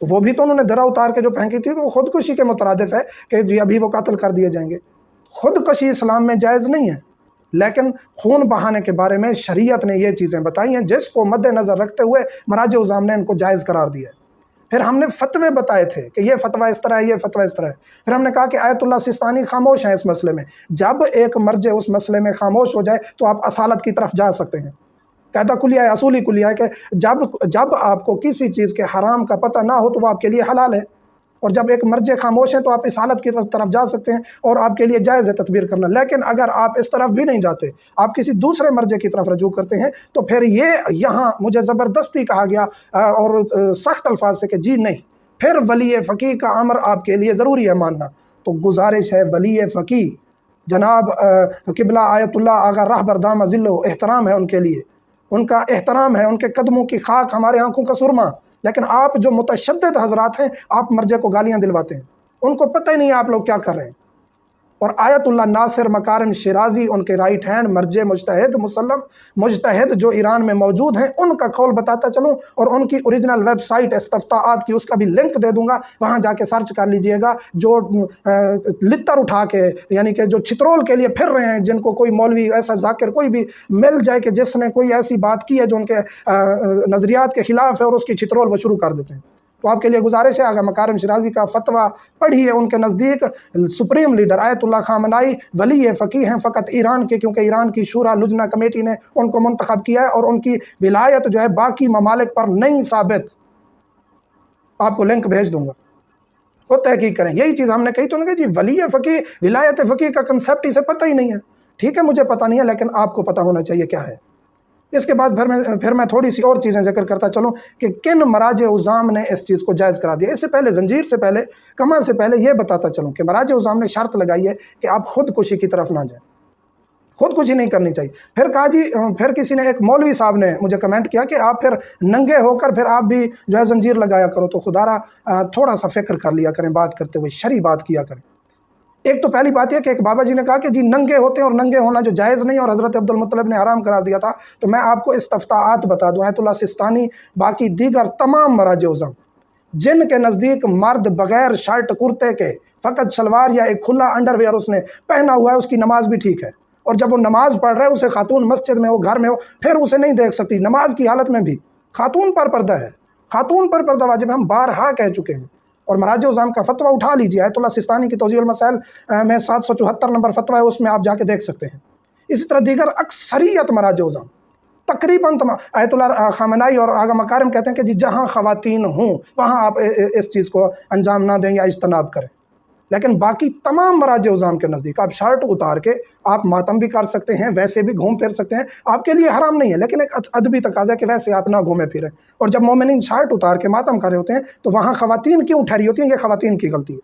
تو وہ بھی تو انہوں نے درا اتار کے جو پھینکی تھی وہ خودکشی کے مترادف ہے کہ جی ابھی وہ قتل کر دیے جائیں گے۔ خودکشی اسلام میں جائز نہیں ہے، لیکن خون بہانے کے بارے میں شریعت نے یہ چیزیں بتائی ہیں جس کو مد نظر رکھتے ہوئے مراجع عظام نے ان کو جائز قرار دیا ہے۔ پھر ہم نے فتوے بتائے تھے کہ یہ فتویٰ اس طرح ہے، یہ فتویٰ اس طرح ہے۔ پھر ہم نے کہا کہ آیت اللہ سستانی خاموش ہیں اس مسئلے میں۔ جب ایک مرجع اس مسئلے میں خاموش ہو جائے تو آپ اصالت کی طرف جا سکتے ہیں۔ قاعدہ کلیہ ہے، اصولی کلیہ ہے کہ جب آپ کو کسی چیز کے حرام کا پتہ نہ ہو تو وہ آپ کے لیے حلال ہے، اور جب ایک مرجع خاموش ہے تو آپ اس حالت کی طرف جا سکتے ہیں اور آپ کے لیے جائز ہے تدبیر کرنا۔ لیکن اگر آپ اس طرف بھی نہیں جاتے، آپ کسی دوسرے مرجع کی طرف رجوع کرتے ہیں، تو پھر یہ یہاں مجھے زبردستی کہا گیا اور سخت الفاظ سے کہ جی نہیں، پھر ولی فقیہ کا امر آپ کے لیے ضروری ہے ماننا۔ تو گزارش ہے ولی فقیہ جناب قبلہ آیت اللہ آغا رہبر دامہ ذلہ، احترام ہے ان کے لیے، ان کا احترام ہے، ان کے قدموں کی خاک ہمارے آنکھوں کا سرما۔ لیکن آپ جو متشدد حضرات ہیں، آپ مرجع کو گالیاں دلواتے ہیں، ان کو پتہ ہی نہیں آپ لوگ کیا کر رہے ہیں۔ اور آیت اللہ ناصر مکارم شیرازی ان کے رائٹ ہینڈ مرجع مجتہد مسلم مجتہد جو ایران میں موجود ہیں، ان کا قول بتاتا چلوں، اور ان کی اوریجنل ویب سائٹ استفتاءات کی اس کا بھی لنک دے دوں گا، وہاں جا کے سرچ کر لیجئے گا۔ جو لتر اٹھا کے یعنی کہ جو چترول کے لیے پھر رہے ہیں، جن کو کوئی مولوی ایسا ذاکر کوئی بھی مل جائے کہ جس نے کوئی ایسی بات کی ہے جو ان کے نظریات کے خلاف ہے، اور اس کی چترول وہ شروع کر دیتے ہیں، تو آپ کے لیے گزارش ہے آغا مکارم شیرازی کا فتویٰ پڑھیے۔ ان کے نزدیک سپریم لیڈر آیت اللہ خامنائی ولی فقیہ ہیں فقط ایران کے، کیونکہ ایران کی شورا لجنہ کمیٹی نے ان کو منتخب کیا ہے، اور ان کی ولایت جو ہے باقی ممالک پر نہیں ثابت۔ آپ کو لنک بھیج دوں گا، وہ تحقیق کریں۔ یہی چیز ہم نے کہی تو انہوں نے کہا جی ولی فقیہ ولایت فقیہ کا کنسیپٹ اسے پتہ ہی نہیں ہے۔ ٹھیک ہے، مجھے پتہ نہیں ہے، لیکن آپ کو پتہ ہونا چاہیے کیا ہے۔ اس کے بعد پھر میں تھوڑی سی اور چیزیں ذکر کرتا چلوں کہ کن مراجع عظام نے اس چیز کو جائز کرا دیا۔ اس سے پہلے زنجیر سے پہلے کما سے پہلے یہ بتاتا چلوں کہ مراجع عظام نے شرط لگائی ہے کہ آپ خودکشی کی طرف نہ جائیں، خودکشی نہیں کرنی چاہیے۔ پھر کہا جی، پھر کسی نے ایک مولوی صاحب نے مجھے کمنٹ کیا کہ آپ پھر ننگے ہو کر پھر آپ بھی جو ہے زنجیر لگایا کرو، تو خدا را تھوڑا سا فکر کر لیا کریں بات کرتے ہوئے، شرعی بات کیا کریں۔ ایک تو پہلی بات یہ کہ ایک بابا جی نے کہا کہ جی ننگے ہوتے ہیں، اور ننگے ہونا جو جائز نہیں، اور حضرت عبدالمطلب نے حرام قرار دیا تھا۔ تو میں آپ کو استفتاءات بتا دوں، آیت اللہ سستانی باقی دیگر تمام مراجع عظام جن کے نزدیک مرد بغیر شرٹ کرتے کے فقط شلوار یا ایک کھلا انڈر ویئر اس نے پہنا ہوا ہے، اس کی نماز بھی ٹھیک ہے، اور جب وہ نماز پڑھ رہا ہے، اسے خاتون مسجد میں ہو گھر میں ہو پھر اسے نہیں دیکھ سکتی، نماز کی حالت میں بھی خاتون پر پردہ ہے، خاتون پر پردہ واجب ہے، ہم بارہا کہہ چکے ہیں۔ اور مراجع عظام کا فتویٰ اٹھا لیجیے، آیت اللہ سستانی کی توضیح المسائل میں 774 نمبر فتویٰ ہے، اس میں آپ جا کے دیکھ سکتے ہیں۔ اسی طرح دیگر اکثریت مراجع عظام تقریباً تمام، آیت اللہ خامنائی اور آغا مکارم کہتے ہیں کہ جی جہاں خواتین ہوں وہاں آپ اس چیز کو انجام نہ دیں یا اجتناب کریں۔ لیکن باقی تمام مراجع عظام کے نزدیک آپ شرٹ اتار کے آپ ماتم بھی کر سکتے ہیں، ویسے بھی گھوم پھر سکتے ہیں، آپ کے لیے حرام نہیں ہے، لیکن ایک ادبی تقاضا ہے کہ ویسے آپ نہ گھومے پھریں۔ اور جب مومنین شرٹ اتار کے ماتم کر رہے ہوتے ہیں تو وہاں خواتین کیوں ٹھہری ہوتی ہیں؟ یہ خواتین کی غلطی ہے،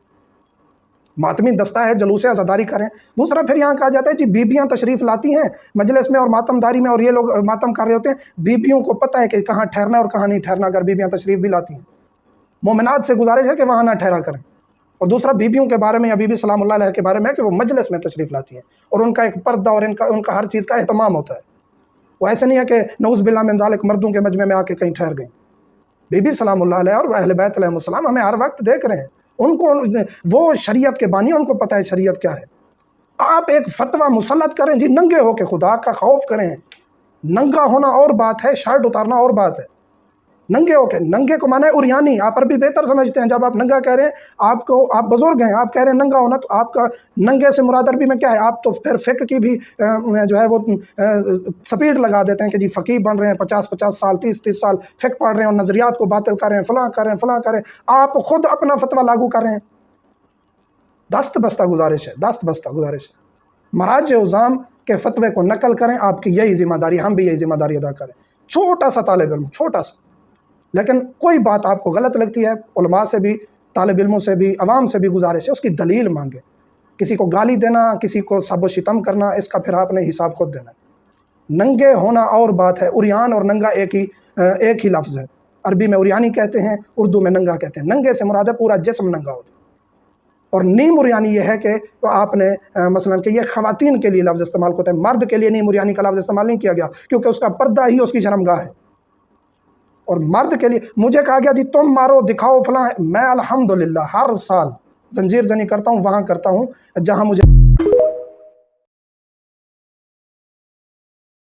ماتمی دستہ ہے، جلوس عزاداری کریں۔ دوسرا پھر یہاں کہا جاتا ہے جی بیبیاں تشریف لاتی ہیں مجلس میں اور ماتم داری میں، اور یہ لوگ ماتم کر رہے ہوتے ہیں، بیبیوں کو پتہ ہے کہ کہاں ٹھہرنا ہے اور کہاں نہیں ٹھہرنا، اگر بیبیاں تشریف بھی لاتی ہیں۔ مومنات سے گزارش ہے کہ وہاں نہ ٹھہرا کریں۔ اور دوسرا بیبیوں کے بارے میں یا بی بی سلام اللہ علیہ کے بارے میں کہ وہ مجلس میں تشریف لاتی ہیں، اور ان کا ایک پردہ اور ان کا ہر چیز کا اہتمام ہوتا ہے۔ وہ ایسے نہیں ہے کہ نعوذ باللہ من ذالک مردوں کے مجمع میں آ کے کہیں ٹھہر گئیں۔ بی بی سلام اللہ علیہ اور اہل بیت علیہ السلام ہمیں ہر وقت دیکھ رہے ہیں، ان کو وہ شریعت کے بانی، ان کو پتہ ہے شریعت کیا ہے۔ آپ ایک فتویٰ مسلط کریں جی ننگے ہو کے، خدا کا خوف کریں۔ ننگا ہونا اور بات ہے، شرٹ اتارنا اور بات ہے۔ ننگے ہو کے، ننگے کو معنی ہے اریانی، آپ عربی بہتر سمجھتے ہیں۔ جب آپ ننگا کہہ رہے ہیں، آپ بزرگ ہیں، آپ کہہ رہے ہیں ننگا ہونا، تو آپ کا ننگے سے مراد عربی میں کیا ہے؟ آپ تو پھر فقہ کی بھی جو ہے وہ سپیڈ لگا دیتے ہیں کہ جی فقیہ بن رہے ہیں، 50 سال 30 سال فقہ پڑھ رہے ہیں اور نظریات کو باطل کر رہے ہیں، فلاں کر رہے ہیں، فلاں کر رہے ہیں۔ آپ خود اپنا فتویٰ لاگو کر رہے ہیں۔ دست بستہ گزارش ہے، دست بستہ گزارش ہے، مراجع عظام کے فتوے کو نقل کریں، آپ کی یہی ذمہ داری، ہم بھی یہی ذمہ داری ادا کریں۔ چھوٹا سا طالب علم، چھوٹا سا، لیکن کوئی بات آپ کو غلط لگتی ہے، علماء سے بھی، طالب علموں سے بھی، عوام سے بھی گزارش ہے اس کی دلیل مانگے۔ کسی کو گالی دینا، کسی کو سب و شتم کرنا، اس کا پھر آپ نے حساب خود دینا ہے۔ ننگے ہونا اور بات ہے، اریان اور ننگا ایک ہی لفظ ہے۔ عربی میں اریانی کہتے ہیں، اردو میں ننگا کہتے ہیں۔ ننگے سے مراد ہے پورا جسم ننگا ہوتا ہے، اور نیم اریانی یہ ہے کہ آپ نے مثلا کہ یہ خواتین کے لیے لفظ استعمال ہوتا ہے، مرد کے لیے نیم اریانی کا لفظ استعمال نہیں کیا گیا، کیونکہ اس کا پردہ ہی اس کی شرمگاہ ہے۔ اور مرد کے لیے مجھے کہا گیا جی تم مارو دکھاؤ فلاں، میں الحمدللہ ہر سال زنجیر زنی کرتا ہوں، وہاں کرتا ہوں جہاں مجھے